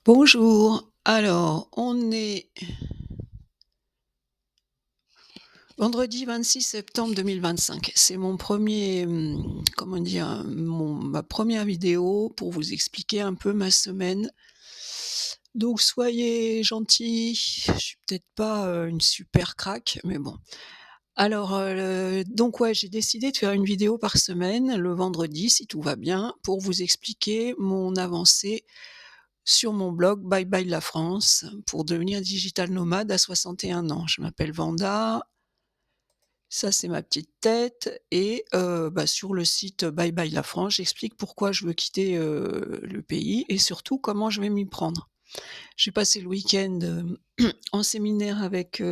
Bonjour. Alors, on est vendredi 26 septembre 2025. C'est mon premier, comment dire? Ma première vidéo pour vous expliquer un peu ma semaine. Donc soyez gentils, je suis peut-être pas, une super crack, mais bon. Alors, donc ouais, j'ai décidé de faire une vidéo par semaine, le vendredi, si tout va bien, pour vous expliquer mon avancée sur mon blog Bye bye la France pour devenir digital nomade à 61 ans. Je m'appelle Vanda, ça c'est ma petite tête et sur le site Bye bye la France, j'explique pourquoi je veux quitter, le pays et surtout comment je vais m'y prendre. J'ai passé le week-end, en séminaire avec,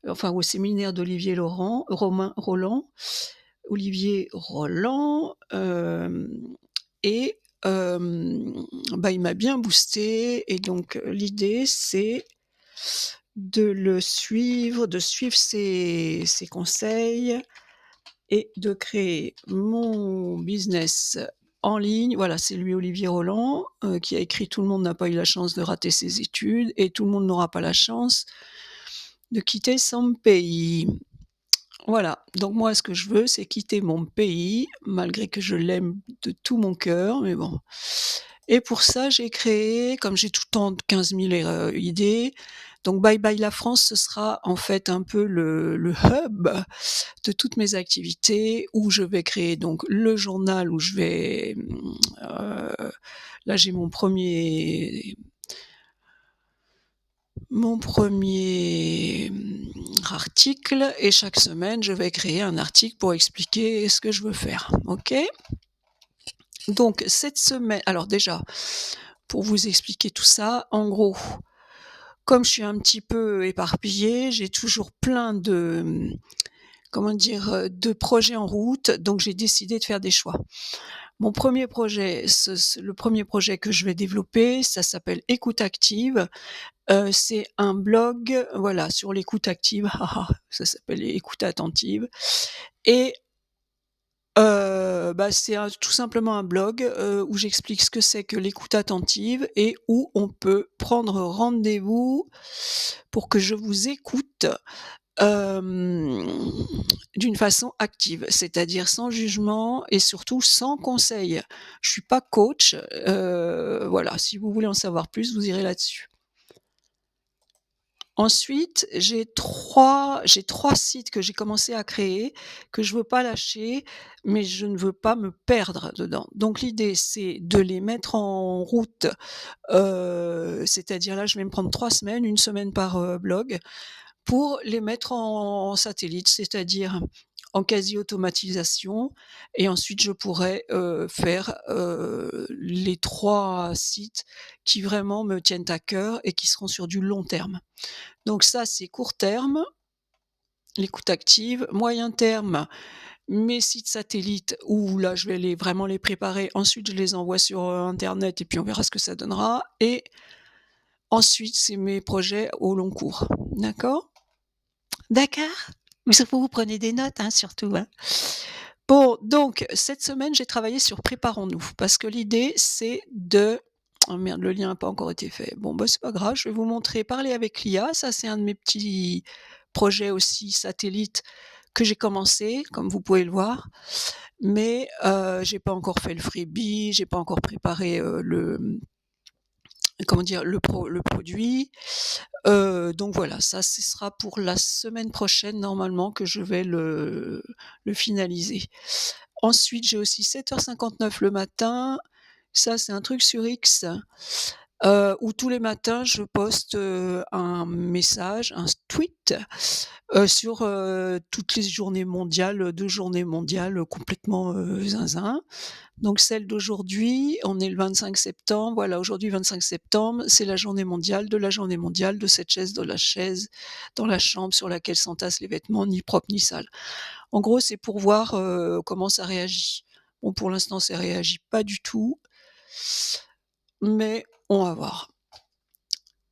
au séminaire d'Olivier Laurent Romain Roland Olivier Roland, et il m'a bien boosté et donc l'idée c'est de suivre ses conseils et de créer mon business en ligne. Voilà, c'est lui Olivier Roland, qui a écrit «Tout le monde n'a pas eu la chance de rater ses études et tout le monde n'aura pas la chance de quitter son pays». Voilà, donc moi ce que je veux, c'est quitter mon pays, malgré que je l'aime de tout mon cœur, mais bon. Et pour ça, j'ai créé, comme j'ai tout le temps 15 000 idées, donc Bye bye la France, ce sera en fait un peu le hub de toutes mes activités, où je vais créer donc le journal où je vais, là j'ai mon premier article et chaque semaine, je vais créer un article pour expliquer ce que je veux faire, OK? Donc cette semaine alors déjà, pour vous expliquer tout ça, en gros, comme je suis un petit peu éparpillée, j'ai toujours plein de, comment dire? De projets en route, donc j'ai décidé de faire des choix. Mon premier projet, le premier projet que je vais développer, ça s'appelle Écoute active. C'est un blog, voilà, sur l'écoute active, ça s'appelle écoute attentive et c'est tout simplement un blog, où j'explique ce que c'est que l'écoute attentive et où on peut prendre rendez-vous pour que je vous écoute, hem, d'une façon active, c'est-à-dire sans jugement et surtout sans conseil. Je suis pas coach, voilà, si vous voulez en savoir plus, vous irez là-dessus. Ensuite, j'ai trois sites que j'ai commencé à créer, que je veux pas lâcher, mais je ne veux pas me perdre dedans. Donc l'idée, c'est de les mettre en route, c'est-à-dire là, je vais me prendre 3 semaines, 1 semaine par, blog, pour les mettre en satellite, c'est-à-dire en quasi-automatisation et ensuite je pourrais, faire, les 3 sites qui vraiment me tiennent à cœur et qui seront sur du long terme. Donc ça, c'est court terme, l'écoute active. Moyen terme, mes sites satellites où là, je vais vraiment les préparer. Ensuite, je les envoie sur, internet et puis on verra ce que ça donnera et ensuite, c'est mes projets au long cours. D'accord? D'accord? Vous prenez des notes, hein, surtout, hein? Bon, donc cette semaine, j'ai travaillé sur Préparons-nous parce que l'idée, c'est de oh merde, le lien n'a pas encore été fait. Bon, bah, c'est pas grave, je vais vous montrer parler avec l'IA. Ça, c'est un de mes petits projets aussi satellites que j'ai commencé, comme vous pouvez le voir. Mais, j'ai pas encore fait le freebie, j'ai pas encore préparé, comment dire? Le produit. Donc voilà, ça, ce sera pour la semaine prochaine normalement que je vais le finaliser. Ensuite, j'ai aussi 7h59 le matin. Ça, c'est un truc sur X, où tous les matins je poste, un message, un tweet, sur, toutes les journées mondiales, 2 journées mondiales, complètement, zinzin. Donc celle d'aujourd'hui, on est le 25 septembre, voilà, aujourd'hui 25 septembre, c'est la journée mondiale de la journée mondiale de cette chaise dans la chambre sur laquelle s'entassent les vêtements, ni propres ni sales. En gros, c'est pour voir, comment ça réagit. Bon, pour l'instant, ça réagit pas du tout, mais on va voir.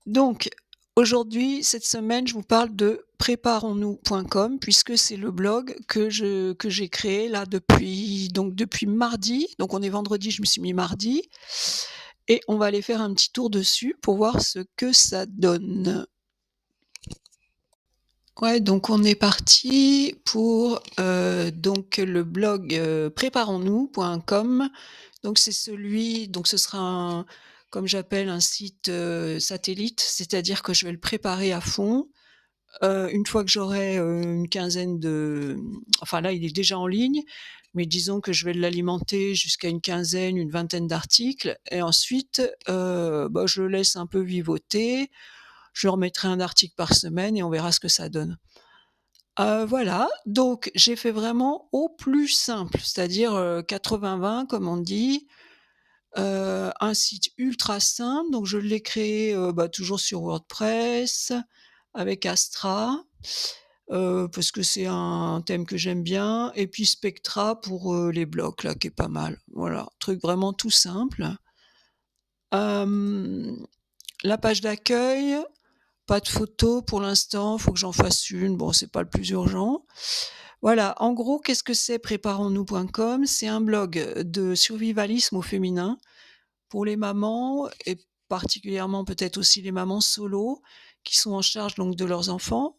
Donc aujourd'hui, cette semaine, je vous parle de préparons-nous.com puisque c'est le blog que j'ai créé là depuis mardi, donc on est vendredi, je me suis mis mardi et on va aller faire un petit tour dessus pour voir ce que ça donne. Ouais, donc on est parti pour, donc le blog, préparons-nous.com. Donc c'est celui donc ce sera un comme j'appelle un site, satellite, c'est-à-dire que je vais le préparer à fond. Une fois que j'aurai, une quinzaine de enfin là, il est déjà en ligne, mais disons que je vais l'alimenter jusqu'à une quinzaine, une vingtaine d'articles et ensuite, bah, je le laisse un peu vivoter. Je remettrai un article par semaine et on verra ce que ça donne. Voilà, donc j'ai fait vraiment au plus simple, c'est-à-dire, 80-20 comme on dit, un site ultra simple, donc je l'ai créé, bah, toujours sur WordPress avec Astra, parce que c'est un thème que j'aime bien et puis Spectra pour, les blogs là, qui est pas mal. Voilà, truc vraiment tout simple. Hem, la page d'accueil, pas de photos pour l'instant, faut que j'en fasse une, bon c'est pas le plus urgent. Voilà, en gros, qu'est-ce que c'est préparons-nous.com? C'est un blog, de survivalisme au féminin pour les mamans et particulièrement peut-être aussi les mamans solo qui sont en charge donc de leurs enfants.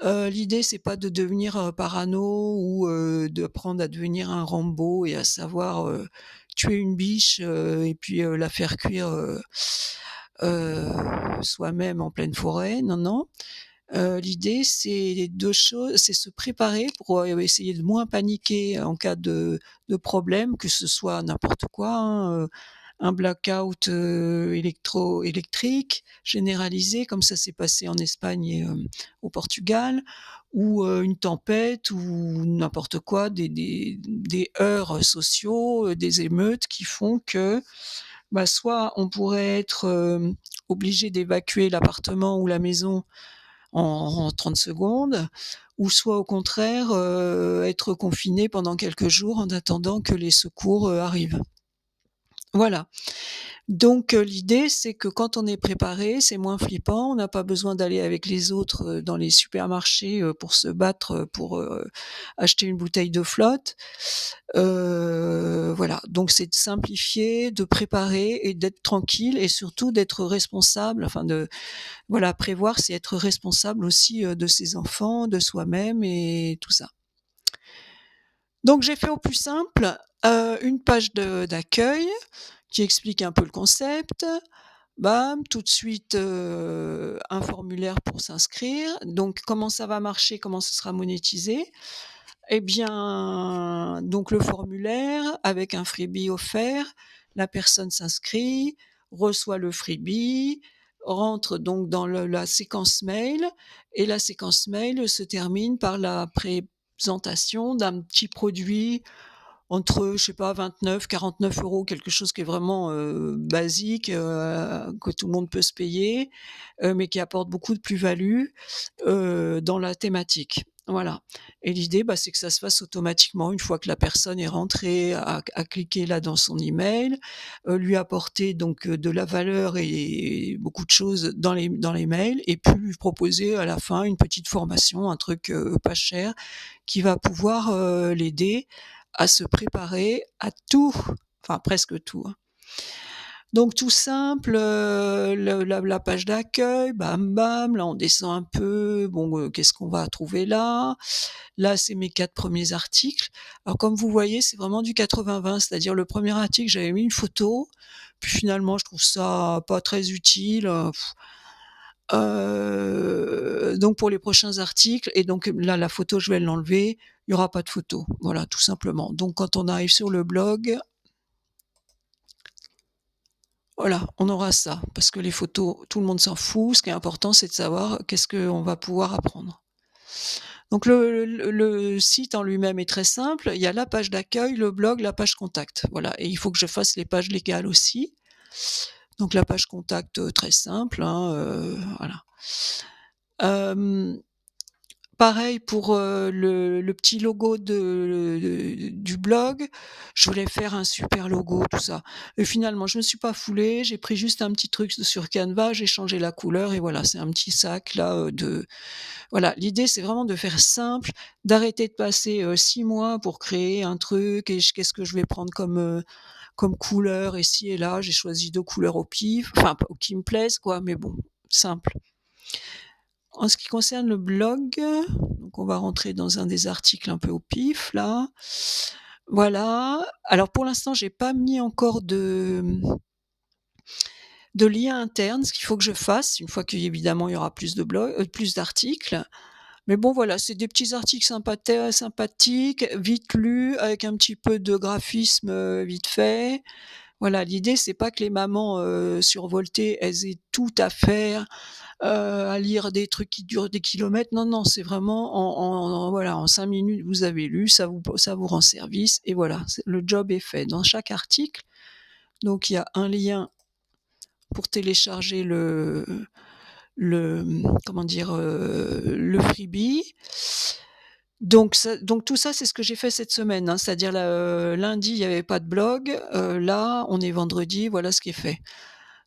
L'idée c'est pas de devenir, parano ou, d'apprendre à devenir un Rambo et à savoir, tuer une biche, et puis, la faire cuire, heu, soi-même en pleine forêt. Non, non. L'idée c'est 2 choses, c'est se préparer pour, essayer de moins paniquer en cas de problème, que ce soit n'importe quoi, hein, un blackout, électrique généralisé comme ça s'est passé en Espagne et au Portugal ou, une tempête ou n'importe quoi, des heurts sociaux, des émeutes qui font que, bah, soit on pourrait être, obligé d'évacuer l'appartement ou la maison en 30 secondes ou soit au contraire, être confiné pendant quelques jours en attendant que les secours, arrivent. Voilà. Donc l'idée, c'est que quand on est préparé, c'est moins flippant. On n'a pas besoin d'aller avec les autres, dans les supermarchés, pour se battre, pour, acheter une bouteille de flotte. Voilà, donc c'est de simplifier, de préparer et d'être tranquille et surtout d'être responsable, enfin de voilà, prévoir, c'est être responsable aussi, de ses enfants, de soi-même et tout ça. Donc j'ai fait au plus simple, une page d'accueil qui explique un peu le concept. Bam, tout de suite, un formulaire pour s'inscrire. Donc comment ça va marcher? Comment ce sera monétisé? Eh bien, donc le formulaire avec un freebie offert, la personne s'inscrit, reçoit le freebie, rentre donc dans la séquence mail et la séquence mail se termine par la présentation d'un petit produit entre, je sais pas, 29-49 €, quelque chose qui est vraiment, basique, que tout le monde peut se payer, mais qui apporte beaucoup de plus-value, dans la thématique. Voilà et l'idée, bah, c'est que ça se fasse automatiquement une fois que la personne est rentrée, a cliqué là dans son email, lui apporter donc, de la valeur et beaucoup de choses dans les mails et puis lui proposer à la fin une petite formation, un truc, pas cher qui va pouvoir, l'aider à se préparer à tout, enfin presque tout, hein. Donc tout simple, le la page d'accueil, bam bam, là on descend un peu, bon, qu'est-ce qu'on va trouver là? Là, c'est mes 4 premiers articles. Alors comme vous voyez, c'est vraiment du 80-20, c'est-à-dire le premier article, j'avais mis une photo, puis finalement je trouve ça pas très utile, donc pour les prochains articles et donc là, la photo, je vais l'enlever, il y aura pas de photo. Voilà, tout simplement. Donc quand on arrive sur le blog, voilà, on aura ça, parce que les photos, tout le monde s'en fout. Ce qui est important, c'est de savoir qu'est-ce qu'on va pouvoir apprendre. Donc le site en lui-même est très simple. Il y a la page d'accueil, le blog, la page contact. Voilà et il faut que je fasse les pages légales aussi. Donc la page contact, très simple, hein, voilà. Hem Pareil pour, le petit logo du blog. Je voulais faire un super logo, tout ça et finalement je me suis pas foulée, j'ai pris juste un petit truc sur Canva, j'ai changé la couleur et voilà, c'est un petit sac là, de voilà. L'idée, c'est vraiment de faire simple, d'arrêter de passer, 6 mois pour créer un truc et qu'est-ce que je vais prendre comme couleur ici et là. J'ai choisi 2 couleurs au pif, enfin pas qui me plaisent quoi, mais bon, simple. En ce qui concerne le blog, donc on va rentrer dans un des articles un peu au pif là. Voilà. Alors pour l'instant, j'ai pas mis encore de lien interne, ce qu'il faut que je fasse une fois qu'évidemment il y aura plus d'articles. Mais bon voilà, c'est des petits articles sympathiques, vite lus, avec un petit peu de graphisme, vite fait. Voilà, l'idée c'est pas que les mamans, survoltées, elles aient tout à faire, à lire des trucs qui durent des kilomètres. Non, non, c'est vraiment voilà, en 5 minutes vous avez lu, ça vous rend service et voilà, le job est fait. Dans chaque article, donc il y a un lien pour télécharger comment dire? Le freebie. Donc tout ça, c'est ce que j'ai fait cette semaine, hein, c'est-à-dire lundi, il y avait pas de blog, là, on est vendredi, voilà ce qui est fait.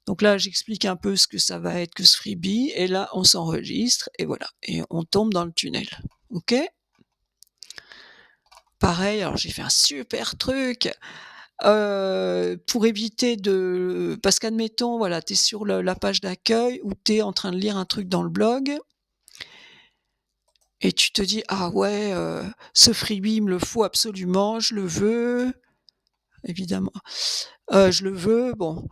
Donc là, j'explique un peu ce que ça va être que ce freebie et là, on s'enregistre et voilà et on tombe dans le tunnel. OK? Pareil, alors j'ai fait un super truc, pour éviter de parce qu'admettons, voilà, tu es sur la page d'accueil ou tu es en train de lire un truc dans le blog et tu te dis: «Ah ouais, ce freebie, il me le faut absolument, je le veux, évidemment, je le veux». Bon,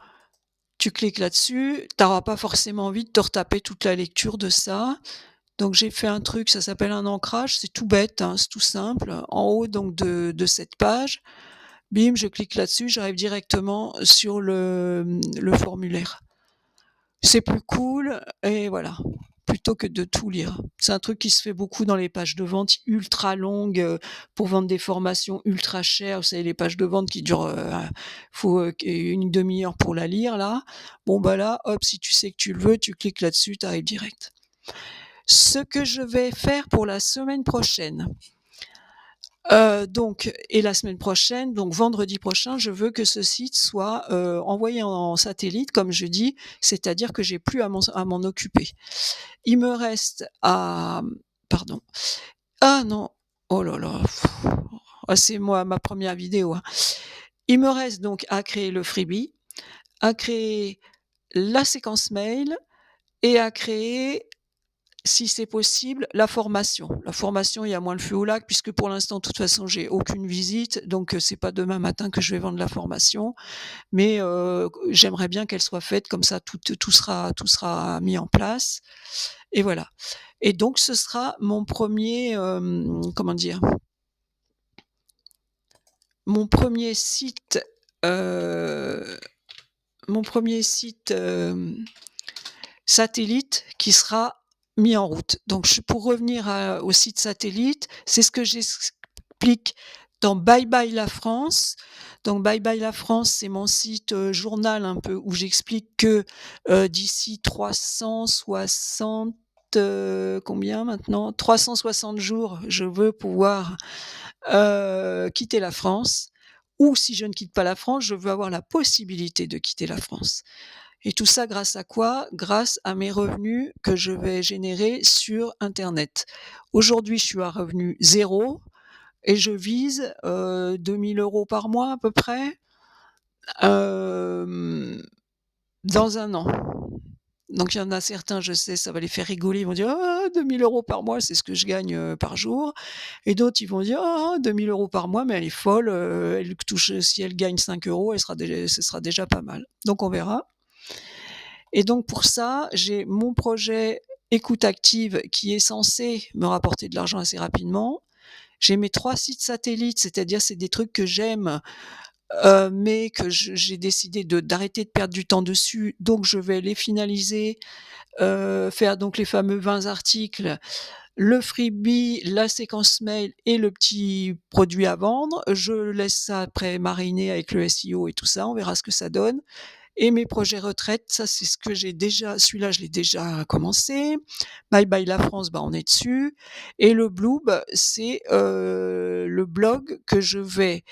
tu cliques là-dessus, tu auras pas forcément envie de te retaper toute la lecture de ça. Donc j'ai fait un truc, ça s'appelle un ancrage, c'est tout bête, hein, c'est tout simple. En haut donc de cette page, bim, je clique là-dessus, j'arrive directement sur le formulaire. C'est plus cool et voilà, plutôt que de tout lire. C'est un truc qui se fait beaucoup dans les pages de vente ultra longues, pour vendre des formations ultra chères. Vous savez les pages de vente qui durent, faut, une demi-heure pour la lire là. Bon bah là, hop, si tu sais que tu le veux, tu cliques là-dessus, tu arrives direct. Ce que je vais faire pour la semaine prochaine, donc et la semaine prochaine, donc vendredi prochain, je veux que ce site soit, envoyé en satellite comme je dis, c'est-à-dire que j'ai plus à m'en occuper. Il me reste à pardon. Ah non! Oh là là, ah c'est moi ma première vidéo, hein. Il me reste donc à créer le freebie, à créer la séquence mail et à créer, si c'est possible, la formation. La formation, il y a moins le feu au lac puisque pour l'instant, de toute façon, j'ai aucune visite, donc c'est pas demain matin que je vais vendre la formation, mais j'aimerais bien qu'elle soit faite comme ça tout sera mis en place et voilà et donc ce sera mon premier comment dire? Mon premier site, heu, mon premier site, satellite qui sera mis en route. Donc pour revenir au site satellite, c'est ce que j'explique dans Bye bye la France. Donc Bye bye la France, c'est mon site, journal un peu où j'explique que, d'ici 360, combien maintenant? 360 jours, je veux pouvoir, quitter la France ou si je ne quitte pas la France, je veux avoir la possibilité de quitter la France. Et tout ça grâce à quoi? Grâce à mes revenus que je vais générer sur internet. Aujourd'hui, je suis à revenu zéro et je vise, 2 000 € par mois à peu près, hem, dans un an. Donc il y en a certains, je sais, ça va les faire rigoler, ils vont dire: «Ah 2 000 € par mois, c'est ce que je gagne, par jour» et d'autres, ils vont dire: «Ah 2 000 € par mois, mais elle est folle, elle touche si elle gagne 5 €, ce sera déjà pas mal». Donc on verra. Et donc pour ça, j'ai mon projet écoute active qui est censé me rapporter de l'argent assez rapidement. J'ai mes 3 sites satellites, c'est-à-dire c'est des trucs que j'aime, mais que j'ai décidé d'arrêter de perdre du temps dessus, donc je vais les finaliser, faire donc les fameux 20 articles, le freebie, la séquence mail et le petit produit à vendre. Je laisse ça après mariner avec le SEO et tout ça, on verra ce que ça donne et mes projets retraite, ça c'est ce que j'ai déjà celui-là je l'ai déjà commencé. Bye bye la France, bah, on est dessus et le Bloob, c'est, le blog que je vais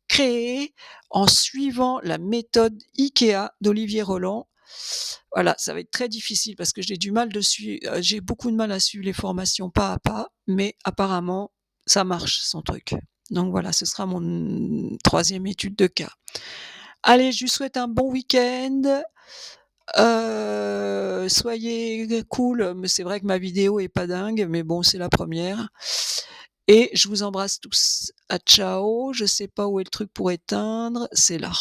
créer en suivant la méthode IKEA d'Olivier Roland. Voilà, ça va être très difficile parce que j'ai beaucoup de mal à suivre les formations pas à pas, mais apparemment ça marche son truc. Donc voilà, ce sera mon troisième étude de cas. Allez, je lui souhaite un bon week-end, soyez cool, mais c'est vrai que ma vidéo est pas dingue, mais bon, c'est la première. Et je vous embrasse tous. À ciao, je sais pas où est le truc pour éteindre, c'est là.